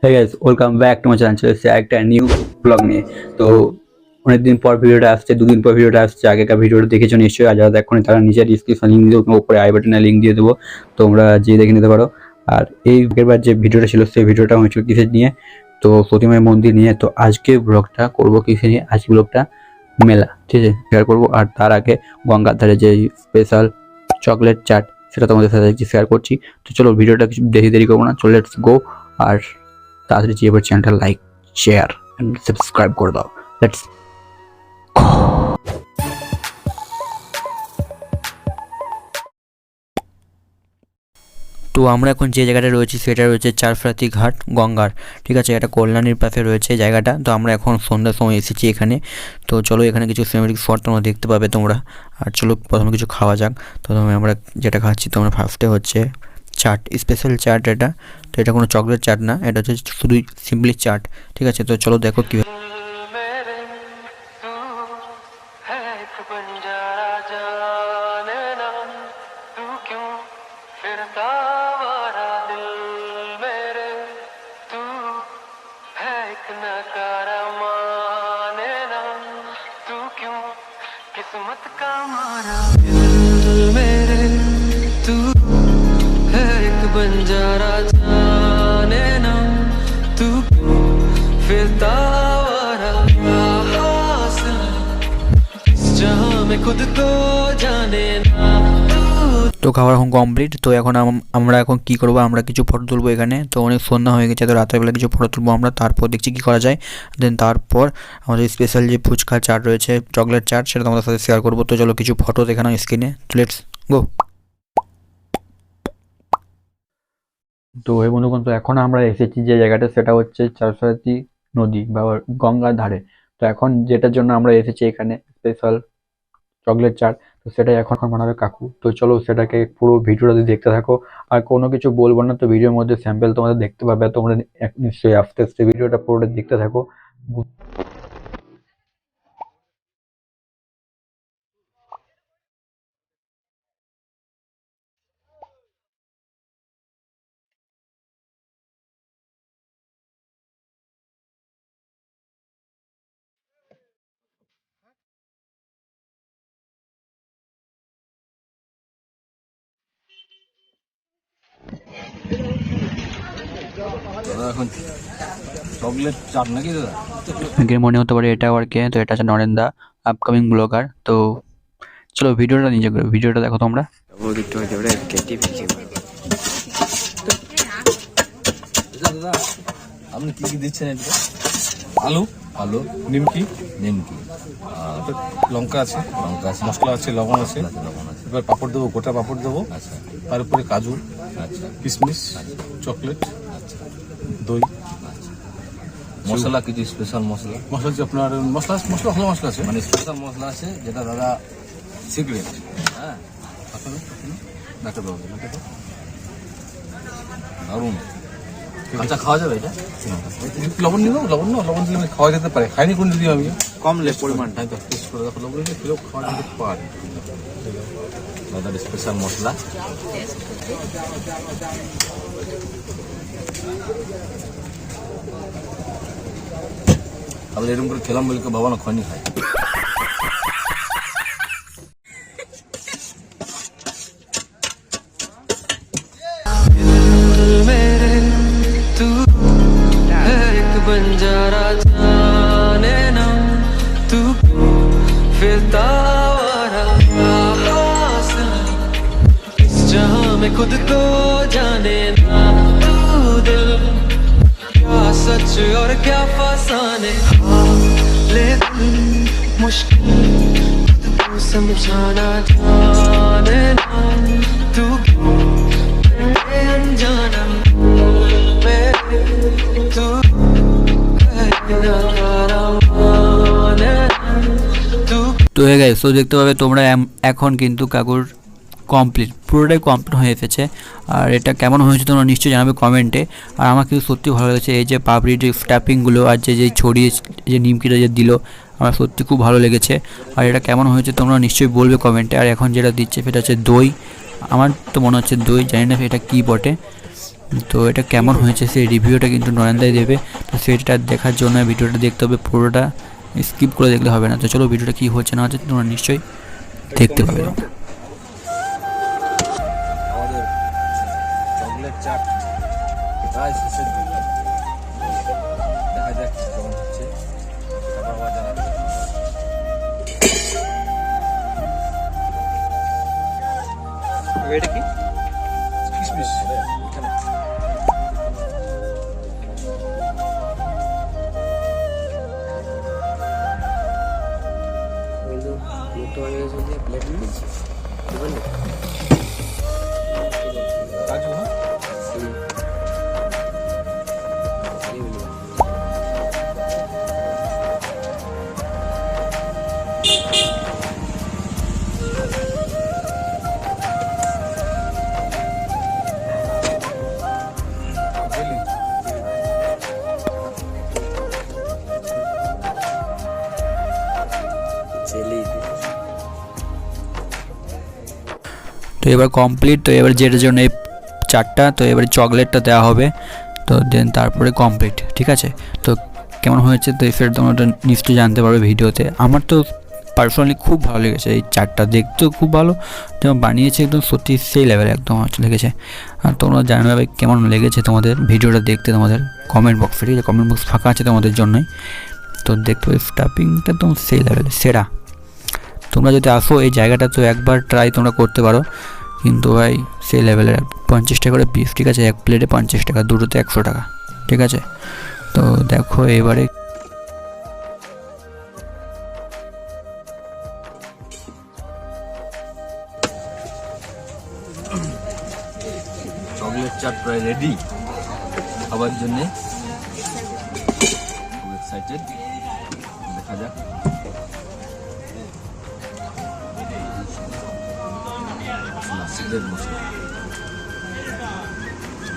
Hey guys, welcome back to my channel. চলে এসেছি একটা নিউ ব্লগ নিয়ে। তো অনেকদিন পর ভিডিওটা আসছে, দুদিন পর ভিডিওটা আসছে। আগেকার ভিডিওটা দেখেছো নিশ্চয়ই, আর যারা দেখোনি তারা নিচে ডিসক্রিপশন লিঙ্ক দিয়ে উপরে আই বাটনে লিঙ্ক দিয়ে দেবো, তোমরা যেয়ে দেখে নিতে পারো। আর এই আগেরবার যে ভিডিওটা ছিল সেই ভিডিওটা হয়েছিল কিসের নিয়ে, তো প্রতিমায় মন্দির নিয়ে। তো আজকে ব্লগটা করবো কিসে নিয়ে, আজকে ব্লগটা মেলা, ঠিক আছে, শেয়ার করবো। আর তার আগে গঙ্গার ধারে যে স্পেশাল চকলেট চাট সেটা তোমাদের সাথে শেয়ার করছি। তো চলো ভিডিওটা কিছু বেশি দেরি করবো না, চলো লেটস গো। আর তাড়াতাড়ি যে এবার চ্যানেলটা লাইক শেয়ার এন্ড সাবস্ক্রাইব করে দাও। লেটস তো আমরা এখন যে জায়গাটা রয়েছি সেটা রয়েছে চারফরাতি ঘাট গঙ্গার, ঠিক আছে, এটা কল্যাণীর পাশে রয়েছে জায়গাটা। তো আমরা এখন সন্ধ্যার সময় এসেছি এখানে। তো চলো এখানে কিছু সিনেমেটিক শট তোমরা দেখতে পাবে তোমরা। আর চলো প্রথমে কিছু খাওয়া যাক। তো প্রথমে আমরা যেটা খাচ্ছি তোমরা ফার্স্টে হচ্ছে চাট, স্পেশাল চাট এটা। তো এটা কোনো চকলেট চাট না, এটা হচ্ছে শুধুই সিম্পলি চাট, ঠিক আছে। তো চলো দেখো কীভাবে। किस्मत का मारा दिल मेरे तू है एक बंजारा जाने ना तू फिरता आवारा क्या हासिल इस जहां में खुद को जाने ना। তো খাবার এখন কমপ্লিট। তো এখন আমরা এখন কি করব, আমরা কিছু ফটো তুলবো এখানে। তো অনেক সন্ধ্যা হয়ে গেছে, তো রাতের বেলা কিছু ফটো তুলবো আমরা, তারপর দেখছি কি করা যায়। দেন তারপর আমাদের স্পেশাল যে ফুচকা চাট রয়েছে, চকলেট চাট, সেটা তোমাদের সাথে শেয়ার করবো। তো চলো কিছু ফটো দেখানো স্ক্রিনে, লেটস গো। তো এই বন্ধুগণ, তো এখন আমরা এসেছি যে জায়গাটা সেটা হচ্ছে চারসাতি নদী বা গঙ্গার ধারে। তো এখন যেটার জন্য আমরা এসেছি এখানে স্পেশাল চকলেট চাট, তো সেটাই এখন বানাবে কাকু। তো চলো সেটাকে পুরো ভিডিওটা দেখতে থাকো। আর কোনো কিছু বলবো না, তো ভিডিওর মধ্যে স্যাম্পল তোমাদের দেখতে পাবে, তোমরা নিশ্চয়ই আস্তে আস্তে ভিডিওটা পুরোটা দেখতে থাকো। এখন চকলেট চাট নাকি দাদা? অনেকের মনে হতে পারে এটা আবার কে, তো এটা হচ্ছে নরেন্দা, আপকামিং ব্লগার। তো চলো ভিডিওটা নিজে করে ভিডিওটা দেখো তোমরা। দাদা আপনি কি কি দিচ্ছেন? এটা আলু, আলু, নিমকি, নিমকি, লঙ্কা আছে, লঙ্কা আছে, মশলা আছে, লবণ আছে, লবণ আছে। এবার পাপড় দেবো, গোটা পাপড় দেবো। আচ্ছা, তার উপরে কাজু, আচ্ছা, কিশমিশ, চকলেট, আচ্ছা, দই, মশলা কিছু স্পেশাল মশলা, মশলা হচ্ছে আপনার মশলা, মশলা ভালো মশলা আছে, মানে স্পেশাল মশলা আছে যেটা দাদা সিক্রেট। হ্যাঁ, নাকে দেবো, নাকে দেবো, দারুণ। আচ্ছা, খাওয়া যাবে এটা? লবণ নিব, লবণ না, লবণ দিলে খাওয়া যেতে পারে। খাইনি কোন দিদি আমি, কম লেস পরিমাণটা টেস্ট করে দেখো। লবণ দিলে খেলেও খাওয়া যেতে পারে। দাদার স্পেশাল মশলা। তাহলে এরকম করে খেলাম বলে বাবা না খয়নি খায়। बंजारा जाने ना तू फिरता आवारा क्या हासिल इस जहां में खुद को जाने ना तू दिल क्या सच और क्या फसाने लेकिन मुश्किल खुद को समझाना जाने ना तू क्यों अनजाना मेरे तू তো হয়ে গেছে। তো দেখতে পাবে তোমরা এখন কিন্তু কাকুর কমপ্লিট, পুরোটাই কমপ্লিট হয়ে এসেছে। আর এটা কেমন হয়েছে তোমরা নিশ্চয়ই জানাবে কমেন্টে। আর আমার কিন্তু সত্যি ভালো লেগেছে এই যে পাপড়ির যে স্ট্যাপিংগুলো আর যে ছড়িয়ে যে নিমকিটা যে দিল, আমার সত্যি খুব ভালো লেগেছে। আর এটা কেমন হয়েছে তোমরা নিশ্চয়ই বলবে কমেন্টে। আর এখন যেটা দিচ্ছে সেটা হচ্ছে দই, আমার তো মনে হচ্ছে দই, জানি না এটা কী বটে। তো এটা কেমন হয়েছে সেই রিভিউটা কিন্তু নয়নদাই দেবে। তো সেটা দেখার জন্য ভিডিওটা দেখতে হবে, পুরোটা স্কিপ করে দেখলে হবে না। তো চলো ভিডিওটা কী হচ্ছে না হচ্ছে তোমরা নিশ্চয়ই দেখতে পাবে। আমাদের চকলেট চাট প্রায় শেষের দিকে, দেখা যাক কেমন হচ্ছে, তারপর আবার জানাচ্ছি। এটা কি কিশমিশ এখানে। কাজু না তো এবার কমপ্লিট। তো এবার যেটার জন্য এই চারটা, তো এবারে চকলেটটা দেওয়া হবে, তো দেন তারপরে কমপ্লিট, ঠিক আছে। তো কেমন হয়েছে তো সেটা তোমরা নিশ্চয়ই জানতে পারবে ভিডিওতে। আমার তো পার্সোনালি খুব ভালো লেগেছে এই চারটা, দেখতেও খুব ভালো, যেমন বানিয়েছে একদম সত্যি সেই লেভেলে একদম লেগেছে। আর তোমরা জানাবে কেমন লেগেছে তোমাদের ভিডিওটা দেখতে, তোমাদের কমেন্ট বক্সে, ঠিক আছে, কমেন্ট বক্স ফাঁকা আছে তোমাদের জন্যই। তো দেখতে পাবে স্টাফিংটা একদম সেই লেভেলে সেরা। তোমরা যদি আসো এই জায়গাটা তো একবার ট্রাই তোমরা করতে পারো, কিন্তু ভাই সেই লেভেলের 50 টাকা করে পিস, ঠিক আছে, এক প্লেটে 50 টাকা, দুটোতে 100 টাকা, ঠিক আছে। তো দেখো এবারে চকলেট চাট প্রায় রেডি খাবার জন্য, খুব এক্সাইটেড, দেখা যাক। মশলা সিলের মশলা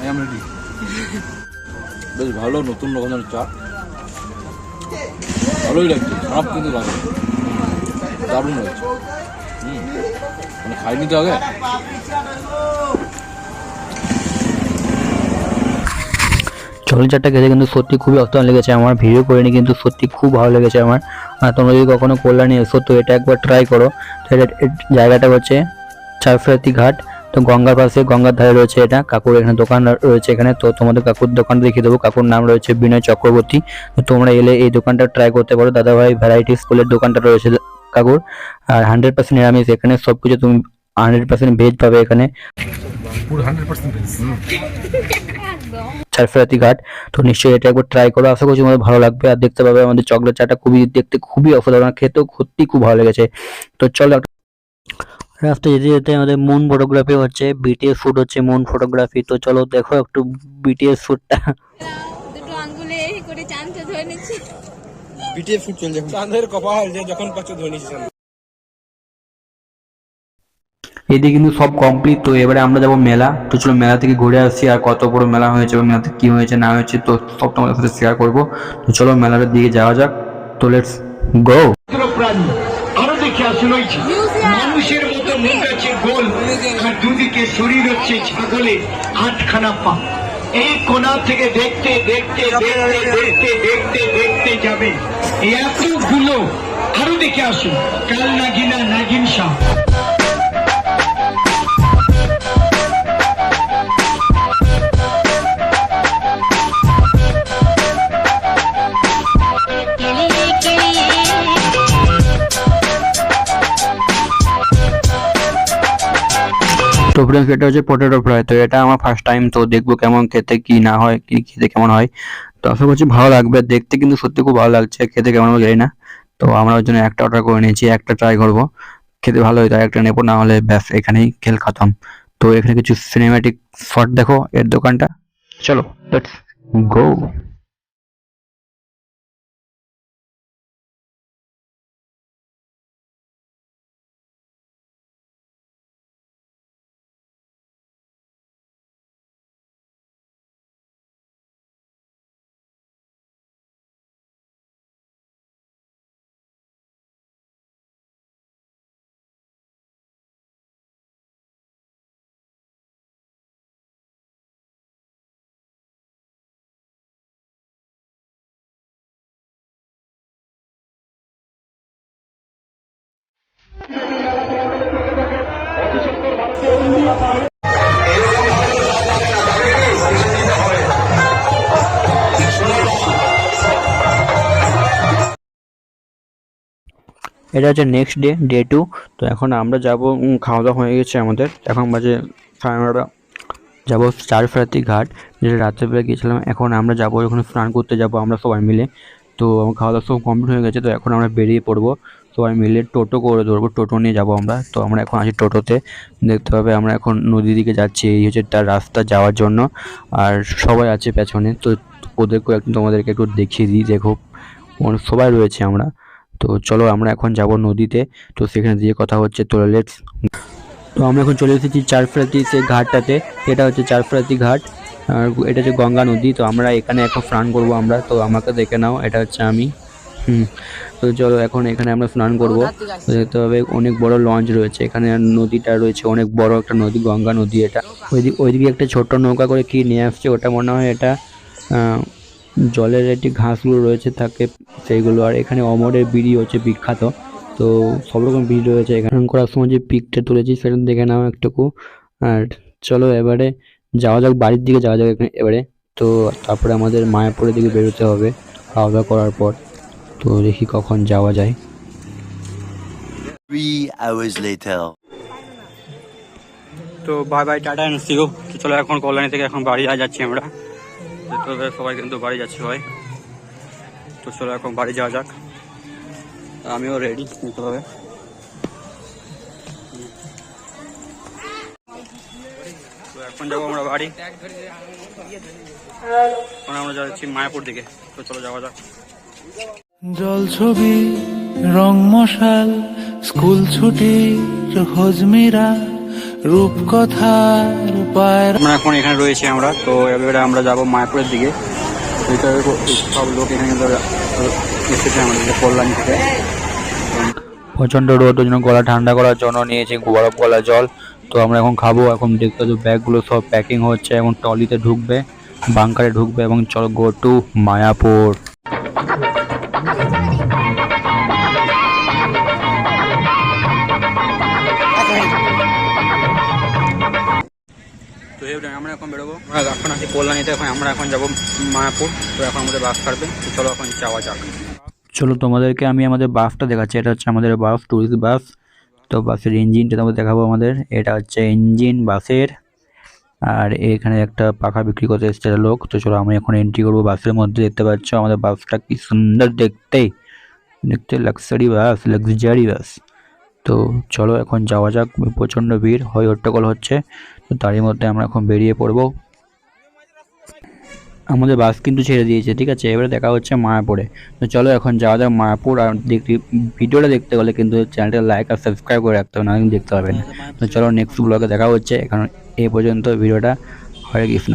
আই এম রেডি। বেশ ভালো, নতুন রকমের চাট, ভালোই লাগছে, খারাপ কিন্তু লাগে, দারুণ লাগছে। মানে খাইনি তো আগে। চকলেট চাটটা খেতে কিন্তু সত্যি খুবই অসাধারণ লেগেছে আমার, ভিডিও করিনি কিন্তু সত্যি খুব ভালো লেগেছে আমার। আর তোমরা যদি কখনো কল্যাণী এসো তো এটা একবার ট্রাই করো। তো এটা জায়গাটা হচ্ছে চারফেরাতি ঘাট, তো গঙ্গার পাশে, গঙ্গার ধারে রয়েছে এটা। কাকুর এখানে দোকান রয়েছে এখানে, তো তোমাদের কাকুর দোকান দেখিয়ে দেবো। কাকুর নাম রয়েছে বিনয় চক্রবর্তী। তো তোমরা এলে এই দোকানটা ট্রাই করতে পারো। দাদাভাই ভ্যারাইটি স্কুলের দোকানটা রয়েছে কাকুর, আর 100% নিরামিষ, এখানে সব কিছু তুমি 100% ভেজ পাবে এখানে। পুরো 100% ভেজ। চারফেরাতি ঘাট, তো নিশ্চয়ই এটা একবার ট্রাই করো, আশা করছি তোমাদের ভালো লাগবে। আর দেখতে পাবে আমাদের চকলেট চাটা খুবই দেখতে খুবই অসাধারণ, খেতেও সত্যি খুব ভালো লেগেছে। তো চলো রাস্তায় যেতে যেতে আমাদের মুন ফটোগ্রাফি হচ্ছে, বিটিএস শুট হচ্ছে মুন ফটোগ্রাফি। তো চলো দেখো একটু বিটিএস শুটটা। দুটো আঙ্গুলে এই করে চাঁদকে ধরে নিচ্ছি। বিটিএস ফুট চলছে, চাঁদের কপাল যে যখন পাচ্ছ ধনী চাঁদ। এদিকে কিন্তু সব কমপ্লিট। তো এবারে আমরা যাবো মেলা। তো চলো মেলা থেকে ঘুরে আসছি, আর কত বড় মেলা হয়েছে এবং মেলাতে কি হয়েছে না হয়েছে তো সব তোমাদের সাথে শেয়ার করবো। তো চলো মেলার দিকে যাওয়া যাক, তো লেটস গো। প্রাণী আরো দেখে আসুন ওইছে মানুষের মতো মুখ আছে গোল, আর দুদিকে শরীর হচ্ছে ছাগলের 8খানা পা। এই কোণা থেকে দেখতে দেখতে দেখতে দেখতে দেখতে দেখতে যাবে এতগুলো, আরো দেখে আসুন কাল নাগিনা নাগিন শাহ। তো ফ্রেন্ডস এটা হচ্ছে পটেটো ফ্রাই। তো এটা আমার ফার্স্ট টাইম, তো দেখবো কেমন খেতে কি না হয়, কি খেতে কেমন হয়। তো আশা করছি ভালো লাগবে, দেখতে কিন্তু সত্যি খুব ভালো লাগছে, খেতে কেমন হবে জানি না। তো আমরা ওর জন্য একটা অর্ডার করে নিয়েছি, একটা ট্রাই করবো, খেতে ভালো হয় তাই একটা নেবো, না হলে ব্যাস এখানেই খেল খতম। তো এখানে কিছু সিনেম্যাটিক শট দেখো এর দোকানটা, চলো লেটস গো। এটা হচ্ছে নেক্সট ডে 2। তো এখন আমরা যাব, খাওয়া দাওয়া হয়ে গেছে আমাদের, এখন বাজে 9:30। যাবো চারফরাতি ঘাট, যেটা রাত্রেবেলা গিয়েছিলাম। এখন আমরা যাবো, ওখানে স্নান করতে যাব আমরা সবাই মিলে। তো আমার খাওয়া দাওয়া সব কমপ্লিট হয়ে গেছে। তো এখন আমরা বেরিয়ে পড়বো সবাই মিলে, টোটো করে ধরবো, টোটো নিয়ে যাব আমরা। তো আমরা এখন আছি টোটোতে, দেখতে পাবে আমরা এখন নদীর দিকে যাচ্ছি, এই হচ্ছে তার রাস্তা যাওয়ার জন্য। আর সবাই আছে পেছনে, তো ওদেরকেও একটু তোমাদেরকে একটু দেখিয়ে দিই, দেখো সবাই রয়েছে আমরা। তো চলো আমরা এখন যাব নদীতে, তো সেখানে দিয়ে কথা হচ্ছে। তো লেটস। তো আমরা এখন চলে এসেছি চারফরাতি সেই ঘাটটাতে, এটা হচ্ছে চারফরাতি ঘাট, আর এটা হচ্ছে গঙ্গা নদী। তো আমরা এখানে এখন স্নান করব আমরা, তো আমাকে দেখে নাও, এটা হচ্ছে আমি। তো চলো এখন এখানে আমরা স্নান করব। দেখতে হবে অনেক বড় লঞ্চ রয়েছে এখানে, নদীটা রয়েছে অনেক বড় একটা নদী, গঙ্গা নদী এটা। ওইদিকে একটা ছোট্ট নৌকা করে কি নিয়ে আসছে, ওটা মনে হয় এটা জলের একটি ঘাসগুলো রয়েছে থাকে সেইগুলো। আর এখানে অমরের বিড়ি হচ্ছে বিখ্যাত, তো সব রকম বিড়ি রয়েছে এখানে। করার সময় যে পিকটা তুলেছি সেটা দেখে নাও একটুকু। আর চলো এবারে যাওয়া যাক, বাড়ির দিকে যাওয়া যাক এবারে। তো তারপরে আমাদের মায়াপুরের দিকে বেরোতে হবে খাওয়া দাওয়া করার পর। তো দেখি কখন যাওয়া যায়। 3 hours later. তো bye bye, tata and see you. তো চলো এখন কল্যাণী থেকে এখন বাড়ি যাচ্ছি আমরা। তো সবাই কিন্তু বাড়ি যাচ্ছি সবাই। তো চলো এখন বাড়ি যাওয়া যাক, আমিও রেডি নিতে হবে। তো এখন যাবো আমরা বাড়ি, এখন আমরা যাচ্ছি মায়াপুর দিকে। তো চলো যাওয়া যাক। জলছবি রং মশাল স্কুল ছুটির খোঁজমিরা রূপকথার পায়ের। আমরা এখন এখানে রয়েছি আমরা। তো এবারে আমরা যাব মায়াপুরের দিকে। সব লোক এখানে এসেছে আমাদের কল্যাণী থেকে। প্রচণ্ড রোদ, ওই জন্য গলা ঠান্ডা করার জন্য নিয়েছি বরফ গলা জল। তো আমরা এখন খাবো। এখন দেখতে পাচ্ছি ব্যাগগুলো সব প্যাকিং হচ্ছে, এখন ট্রলিতে ঢুকবে, বাংকারে ঢুকবে, এবং চলো গো টু মায়াপুর। তো এই আমরা এখন বেরোবো, এখন আছি কল্যাণীতে, এখন আমরা এখন যাবো মায়াপুর। তো এখন আমাদের বাস ছাড়বে, তো চলো এখন যাওয়া যাক। চলো তোমাদেরকে আমি আমাদের বাসটা দেখাচ্ছি, এটা হচ্ছে আমাদের বাস, টুরিস্ট বাস। তো বাসের ইঞ্জিনটা তোমাদের দেখাবো আমাদের, এটা হচ্ছে ইঞ্জিন বাসের। আর এখানে একটা পাখা বিক্রি করতে এসছে লোক। তো চলো আমি এখন এন্ট্রি করবো বাসের মধ্যে। দেখতে পাচ্ছ আমাদের বাসটা কি সুন্দর দেখতে, লাক্সারি বাস। তো চলো এখন যাওয়া যাক। প্রচণ্ড ভিড়, হয় হট্টগোল হচ্ছে, তো তারই মধ্যে আমরা এখন বেরিয়ে পড়বো। আমাদের বাস কিন্তু ছেড়ে দিয়েছে, ঠিক আছে। এবারে দেখা হচ্ছে মায়াপুরে। তো চলো এখন যাওয়া যাক মায়াপুর। আর ভিডিওটা দেখতে গেলে কিন্তু চ্যানেলটা লাইক আর সাবস্ক্রাইব করে রাখতে হবে, না কিন্তু দেখতে পাবেন না। তো চলো নেক্সট ব্লগে দেখা হচ্ছে। এখন এই পর্যন্ত ভিডিওটা। হরে কৃষ্ণ।